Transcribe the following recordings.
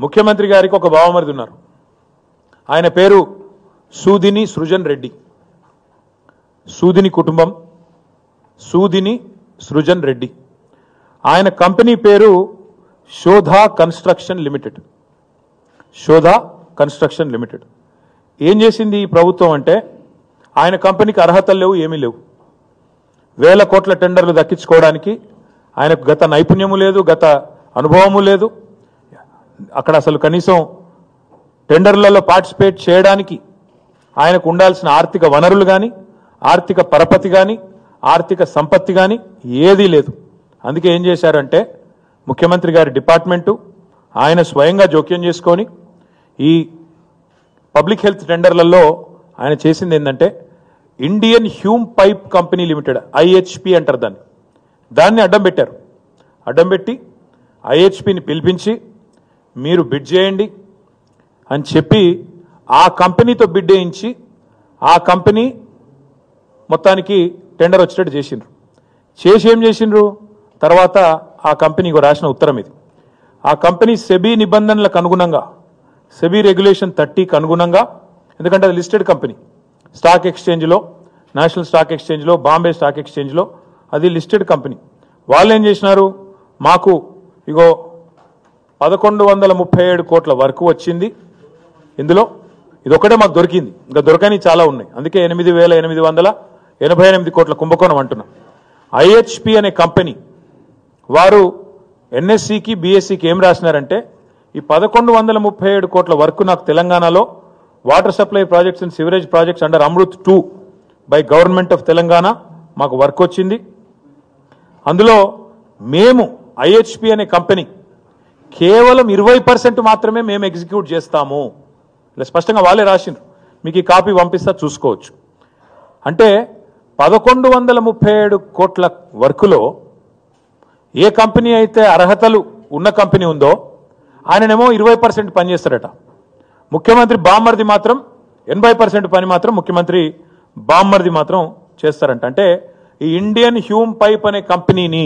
ముఖ్యమంత్రి గారికి ఒక బావమరిది ఉన్నారు. ఆయన పేరు సూదిని సృజన్ రెడ్డి. సూదిని కుటుంబం సూదిని సృజన్ రెడ్డి. ఆయన కంపెనీ పేరు Shodha construction limited. Shodha construction limited. ఏం చేసింది ఈ ప్రభుత్వం అంటే, ఆయన కంపెనీకి అర్హతలు లేవు, ఏమీ లేవు. వేల కోట్ల టెండర్లు దక్కించుకోవడానికి ఆయనకు గత నైపుణ్యము లేదు, గత అనుభవము లేదు. అక్కడ అసలు కనీసం టెండర్లలో పార్టిసిపేట్ చేయడానికి ఆయనకు ఉండాల్సిన ఆర్థిక వనరులు కానీ, ఆర్థిక పరపతి కానీ, ఆర్థిక సంపత్తి కానీ ఏదీ లేదు. అందుకే ఏం చేశారంటే, ముఖ్యమంత్రి గారి డిపార్ట్మెంటు ఆయన స్వయంగా జోక్యం చేసుకొని ఈ పబ్లిక్ హెల్త్ టెండర్లలో ఆయన చేసింది ఏంటంటే, Indian Hume pipe company limited, IHP అంటారు దాన్ని అడ్డం పెట్టారు. అడ్డం పెట్టి ఐహెచ్పిని పిలిపించి మీరు బిడ్ చేయండి అని చెప్పి ఆ కంపెనీతో బిడ్ వేయించి ఆ కంపెనీ మొత్తానికి టెండర్ వచ్చేటట్టు చేసిండ్రు. చేసి ఏం చేసిండ్రు, తర్వాత ఆ కంపెనీకి రాసిన ఉత్తరం ఇది. ఆ కంపెనీ సెబీ నిబంధనలకు అనుగుణంగా, సెబీ రెగ్యులేషన్ 30కి అనుగుణంగా, ఎందుకంటే అది లిస్టెడ్ కంపెనీ, స్టాక్ ఎక్స్చేంజ్లో, నేషనల్ స్టాక్ ఎక్స్చేంజ్లో, బాంబే స్టాక్ ఎక్స్చేంజ్లో అది లిస్టెడ్ కంపెనీ. వాళ్ళు ఏం చేసినారు, మాకు ఇగో 1137 కోట్ల వర్క్ వచ్చింది, ఇందులో ఇదొక్కటే మాకు దొరికింది, ఇంకా దొరకని చాలా ఉన్నాయి, అందుకే 8,888 కోట్ల కుంభకోణం అంటున్నాం. ఐహెచ్పి అనే కంపెనీ వారు ఎన్ఎస్సికి బిఎస్సికి ఏం రాసినారంటే, ఈ 1137 కోట్ల వర్క్ నాకు తెలంగాణలో water supply projects and sewerage projects under Amrit 2 by government of Telangana మాకు వర్క్ వచ్చింది. అందులో మేము ఐహెచ్పి అనే కంపెనీ కేవలం 20% మాత్రమే మేము ఎగ్జిక్యూట్ చేస్తాము. ఇలా స్పష్టంగా వాళ్ళే రాసిండ్రు, మీకు ఈ కాపీ పంపిస్తా చూసుకోవచ్చు. అంటే 1137 కోట్ల వర్కులో ఏ కంపెనీ అయితే అర్హతలు ఉన్న కంపెనీ ఉందో ఆయననేమో 20% పనిచేస్తారట. ముఖ్యమంత్రి బామ్మర్ది మాత్రం 80% పని మాత్రం ముఖ్యమంత్రి బామ్మర్ది మాత్రం చేస్తారంట. అంటే ఈ ఇండియన్ హ్యూమ్ పైప్ అనే కంపెనీని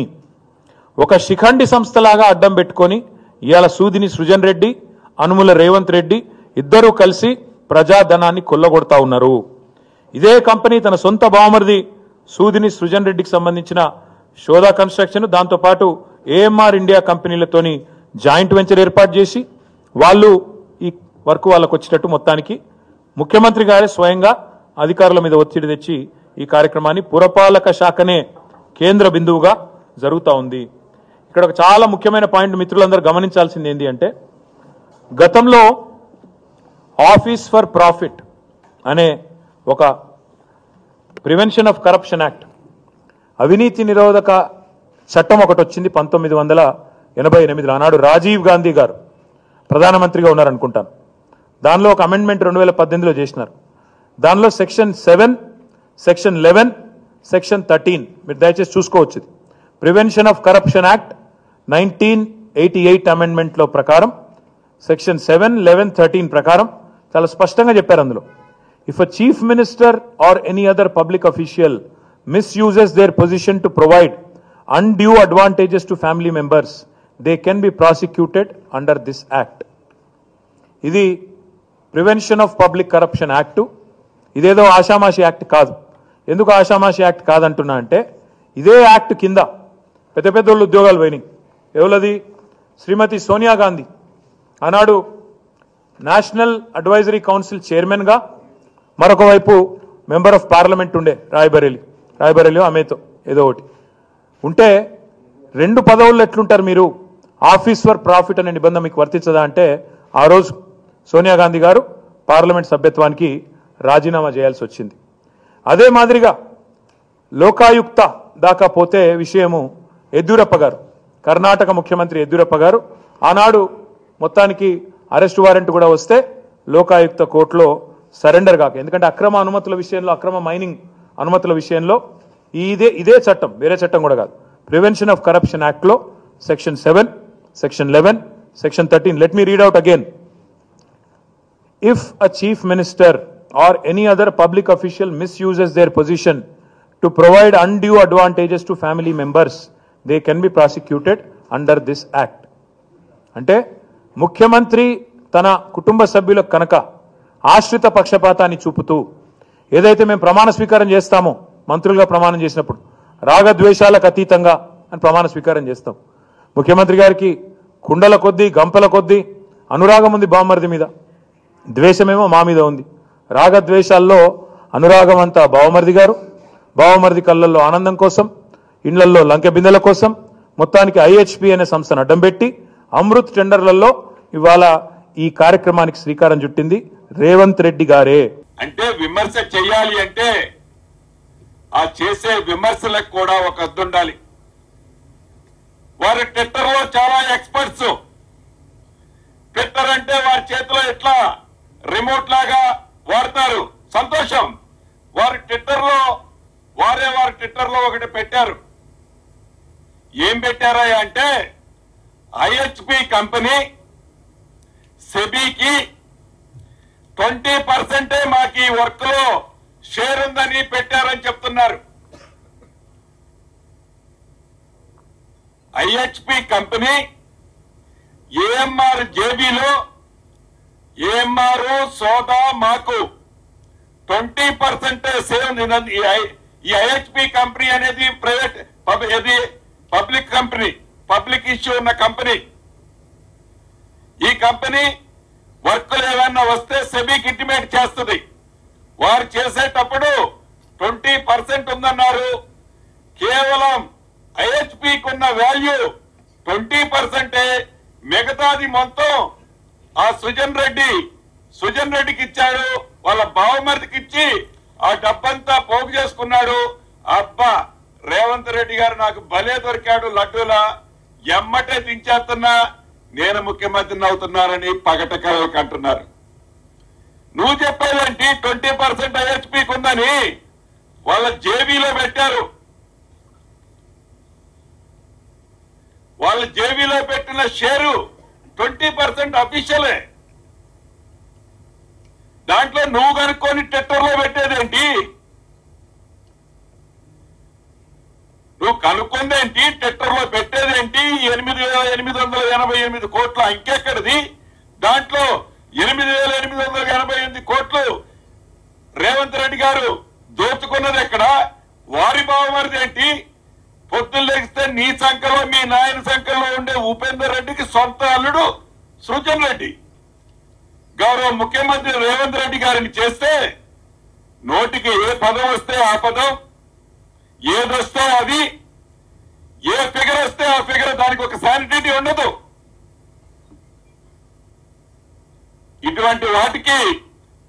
ఒక శిఖండి సంస్థలాగా అడ్డం పెట్టుకొని ఇవాళ సూదిని సృజన్ రెడ్డి, అనుముల రేవంత్ రెడ్డి ఇద్దరూ కలిసి ప్రజాధనాన్ని కొల్లగొడతా ఉన్నారు. ఇదే కంపెనీ తన సొంత బావమరిది సూదిని సృజన్ రెడ్డికి సంబంధించిన శోధా కన్స్ట్రక్షన్, దాంతోపాటు ఏఎంఆర్ ఇండియా కంపెనీలతోని జాయింట్ వెంచర్ ఏర్పాటు చేసి వాళ్ళు ఈ వర్క్ వాళ్ళకు వచ్చేటట్టు మొత్తానికి ముఖ్యమంత్రి గారే స్వయంగా అధికారుల మీద ఒత్తిడి తెచ్చి ఈ కార్యక్రమాన్ని పురపాలక శాఖనే కేంద్ర బిందువుగా జరుగుతూ ఉంది. ఇక్కడ ఒక చాలా ముఖ్యమైన పాయింట్ మిత్రులందరూ గమనించాల్సింది ఏంటి అంటే, గతంలో ఆఫీస్ ఫర్ ప్రాఫిట్ అనే ఒక ప్రివెన్షన్ ఆఫ్ కరప్షన్ యాక్ట్, అవినీతి నిరోధక చట్టం ఒకటి వచ్చింది 1988. ఆనాడు రాజీవ్ గాంధీ గారు ప్రధానమంత్రిగా ఉన్నారనుకుంటాను. దానిలో ఒక అమెండ్మెంట్ 2018లో చేసినారు. దానిలో సెక్షన్ 7, సెక్షన్ 11, సెక్షన్ 13 మీరు దయచేసి చూసుకోవచ్చు. ప్రివెన్షన్ ఆఫ్ కరప్షన్ యాక్ట్ 1988 అమెండ్మెంట్లో ప్రకారం సెక్షన్ 7, 11, 13 ప్రకారం చాలా స్పష్టంగా చెప్పారు. అందులో if a chief minister or any other public official misuses their position to provide undue advantages to family members, they can be prosecuted under this act. ఇది prevention of public corruption act. ఇదేదో ఆషామాషి act కాదు. ఎందుకు ఆషామాషి act కాదంటున్నా అంటే, ఇదే act కింద పెద్ద పెద్ద ఉద్యోగాలు పోయినాయి. ఎవరది? శ్రీమతి సోనియా గాంధీ ఆనాడు నేషనల్ అడ్వైజరీ కౌన్సిల్ చైర్మన్గా, మరొక వైపు మెంబర్ ఆఫ్ పార్లమెంట్ ఉండే రాయ్బరేలీ ఆమెతో ఏదో ఒకటి ఉంటే, 2 పదవుల్లో ఎట్లుంటారు మీరు? ఆఫీస్ ఫర్ ప్రాఫిట్ అనే నిబంధన మీకు వర్తించదా అంటే, ఆ రోజు సోనియా గాంధీ గారు పార్లమెంట్ సభ్యత్వానికి రాజీనామా చేయాల్సి వచ్చింది. అదే మాదిరిగా లోకాయుక్త దాకా పోతే విషయము యడ్యూరప్ప గారు, కర్ణాటక ముఖ్యమంత్రి యడ్యూరప్ప గారు ఆనాడు మొత్తానికి అరెస్ట్ వారెంట్ కూడా వస్తే లోకాయుక్త కోర్టులో సరెండర్ కాక, ఎందుకంటే అక్రమ అనుమతుల విషయంలో, అక్రమ మైనింగ్ అనుమతుల విషయంలో ఇదే చట్టం, వేరే చట్టం కూడా కాదు, ప్రివెన్షన్ ఆఫ్ కరప్షన్ యాక్ట్లో section 7, section 11, section 13. Let me read out again. If a chief minister or any other public official misuses their position to provide undue advantages to family members, they can be prosecuted under this act. అంటే ముఖ్యమంత్రి తన కుటుంబ సభ్యులకు కనుక ఆశ్రిత పక్షపాతాన్ని చూపుతూ ఏదైతే మేము ప్రమాణ స్వీకారం చేస్తామో మంత్రులుగా ప్రమాణం చేసినప్పుడు రాగద్వేషాలకు అతీతంగా అని ప్రమాణ స్వీకారం చేస్తాం. ముఖ్యమంత్రి గారికి కుండల కొద్దీ గంపల కొద్దీ అనురాగం ఉంది బావమరిది మీద, ద్వేషమేమో మా మీద ఉంది. రాగద్వేషాల్లో అనురాగం అంతా బావమరిది గారు, బావమరిది కళ్ళల్లో ఆనందం కోసం, ఇండ్లల్లో లంకె బిందెల కోసం మొత్తానికి ఐహెచ్పి అనే సంస్థను అడ్డం పెట్టి అమృత్ టెండర్లలో ఇవాళ ఈ కార్యక్రమానికి శ్రీకారం చుట్టింది రేవంత్ రెడ్డి గారే. అంటే విమర్శ చేయాలి అంటే ఆ చేసే విమర్శలకు కూడా ఒక అర్థం ఉండాలి. వారి ట్విట్టర్ లో చాలా ఎక్స్పర్ట్స్. ట్విట్టర్ అంటే వారి చేతిలో ఎట్లా రిమోట్ లాగా వాడతారు, సంతోషం. వారి ట్విట్టర్ లో ఒకటి పెట్టారు. ఏం పెట్టారా అంటే ఐహెచ్పి కంపెనీ సెబీకి 20% మాకు ఈ వర్క్ లో షేర్ ఉందని పెట్టారని చెప్తున్నారు. ఐహెచ్పి కంపెనీ ఏఎంఆర్ జేబీలో ఏఎంఆర్ సోదా మాకు 20% సేవ్. ఈ ఐహెచ్పి కంపెనీ అనేది private public company, public issue ఉన్న కంపెనీ. ఈ కంపెనీ వర్క్లు ఏమన్నా వస్తే సెబీకి ఇంటిమేట్ చేస్తుంది. వారు చేసేటప్పుడు 20% ఉందన్నారు. కేవలం ఐహెచ్పికి ఉన్న వాల్యూ 20%. మిగతాది మొత్తం ఆ సుజన్ రెడ్డికి ఇచ్చాడు. వాళ్ళ బావమరిదికి ఇచ్చి ఆ డబ్బంతా పోగు చేసుకున్నాడు. అబ్బా, రేవంత్ రెడ్డి గారు నాకు భలే దొరికాడు లడ్డూలా, ఎమ్మటే దించేస్తున్నా, నేను ముఖ్యమంత్రిని అవుతున్నానని పగట కలలు కంటున్నారు. నువ్వు చెప్పేదేంటి 20% ఐహెచ్పికి ఉందని వాళ్ళ జేబీలో పెట్టారు. వాళ్ళ జేబీలో పెట్టిన షేరు 20% అఫీషియలే. దాంట్లో నువ్వు కనుక్కొని ట్విట్టర్లో పెట్టేదేంటి? నువ్వు కనుక్కుందేంటి? ట్విట్టర్లో పెట్టేదేంటి? 8,888 కోట్ల ఇంకెక్కడిది? దాంట్లో 8,888 కోట్లు రేవంత్ రెడ్డి గారు దోచుకున్నది ఎక్కడ? వారి బావమరిది ఏంటి? పొద్దున్న లేస్తే నీ సంఖ్యలో మీ నాయన సంఖ్యలో ఉండే ఉపేందర్ రెడ్డికి సొంత అల్లుడు సృజన్ రెడ్డి గౌరవ ముఖ్యమంత్రి రేవంత్ రెడ్డి గారిని చేస్తే నోటికి ఏ పదం వస్తే ఆ పదం, ఏదొస్తే అది, ఏ ఫిగర్ వస్తే ఆ ఫిగర్, దానికి ఒక శానిటీ ఉండదు. ఇటువంటి వాటికి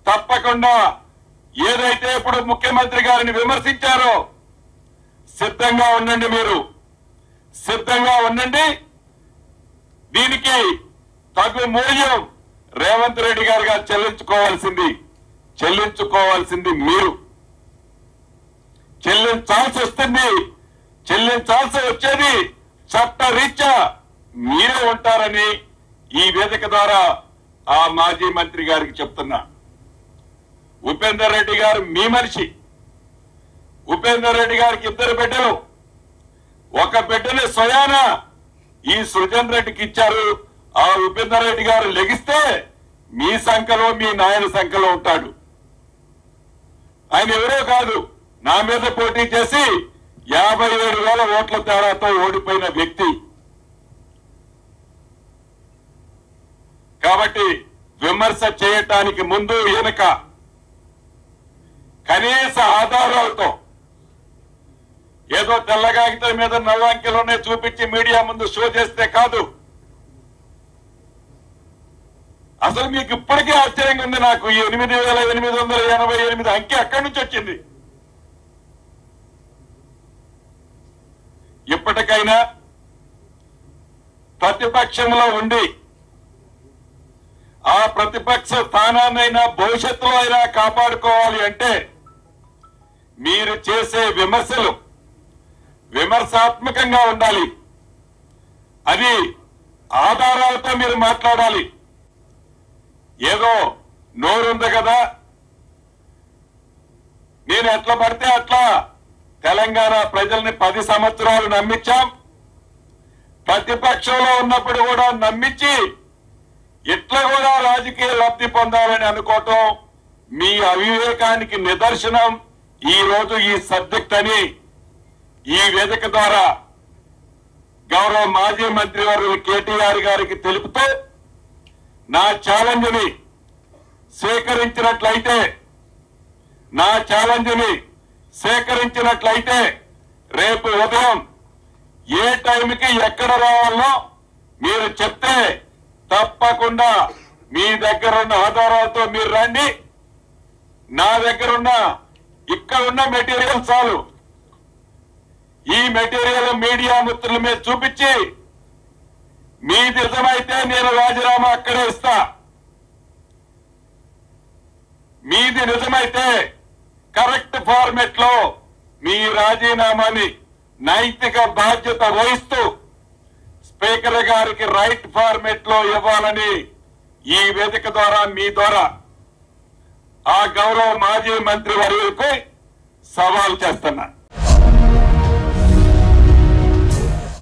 తప్పకుండా ఏదైతే ఇప్పుడు ముఖ్యమంత్రి గారిని విమర్శించారో సిద్ధంగా ఉండండి. మీరు సిద్ధంగా ఉండండి. దీనికి తగు మూల్యం రేవంత్ రెడ్డి గారుగా చెల్లించుకోవాల్సింది మీరు. చెల్లించాల్సి వస్తుంది. చెల్లించాల్సి వచ్చేది చట్టరీత్యా మీరే ఉంటారని ఈ వేదిక ద్వారా ఆ మాజీ మంత్రి గారికి చెప్తున్నా. ఉపేందర్ రెడ్డి గారు మీ మనిషి. ఉపేందర్ రెడ్డి గారికి 2 బిడ్డలు. ఒక బిడ్డని స్వయాన ఈ సృజన్ రెడ్డికి ఇచ్చారు. ఆ ఉపేందర్ రెడ్డి గారు లెగిస్తే మీ సంఖ్యలో మీ నాయన సంఖ్యలో ఉంటాడు. ఆయన ఎవరో కాదు, నా మీద పోటీ చేసి 57,000 ఓట్ల తేడాతో ఓడిపోయిన వ్యక్తి. కాబట్టి విమర్శ చేయటానికి ముందు వెనుక కనీస ఆధారాలతో, ఏదో తెల్లగాగితం మీద నవ్వాంకెలోనే చూపించి మీడియా ముందు షో చేస్తే కాదు. అసలు మీకు ఇప్పటికే ఆశ్చర్యంగా ఉంది. నాకు ఈ 8,888 అంకె ఎక్కడి నుంచి వచ్చింది? ఇప్పటికైనా ప్రతిపక్షంలో ఉండి ఆ ప్రతిపక్ష స్థానాన్నైనా భవిష్యత్తులో అయినా కాపాడుకోవాలి అంటే మీరు చేసే విమర్శలు విమర్శాత్మకంగా ఉండాలి. అది ఆధారాలతో మీరు మాట్లాడాలి. ఏదో నోరుంది కదా, నేను ఎట్లా పడితే అట్లా తెలంగాణ ప్రజల్ని 10 సంవత్సరాలు నమ్మించాం. ప్రతిపక్షంలో ఉన్నప్పుడు కూడా నమ్మించి ఇట్లా కూడా రాజకీయ లబ్ధి పొందాలని అనుకోవటం మీ అవివేకానికి నిదర్శనం ఈ రోజు ఈ సబ్జెక్ట్ అని ఈ వేదిక ద్వారా గౌరవ మాజీ మంత్రి వారు కేటీఆర్ గారికి తెలుపుతూ నా ఛాలెంజ్ ని సేకరించినట్లయితే రేపు ఉదయం ఏ టైంకి ఎక్కడ రావాలో మీరు చెప్తే తప్పకుండా మీ దగ్గర ఉన్న ఆధారాలతో మీరు రండి. నా దగ్గర ఇక్కడ ఉన్న మెటీరియల్ చాలు. ఈ మెటీరియల్ మీడియా మిత్రుల మీద చూపించి మీది నిజమైతే నేను రాజీనామా అక్కడే ఇస్తా. మీది నిజమైతే కరెక్ట్ ఫార్మెట్ లో మీ రాజీనామాని నైతిక బాధ్యత వహిస్తూ స్పీకర్ గారికి రైట్ ఫార్మెట్ లో ఇవ్వాలని ఈ వేదిక ద్వారా మీ ద్వారా ఆ గౌరవ మాజీ మంత్రి వర్యులకు సవాల్ చేస్తున్నా.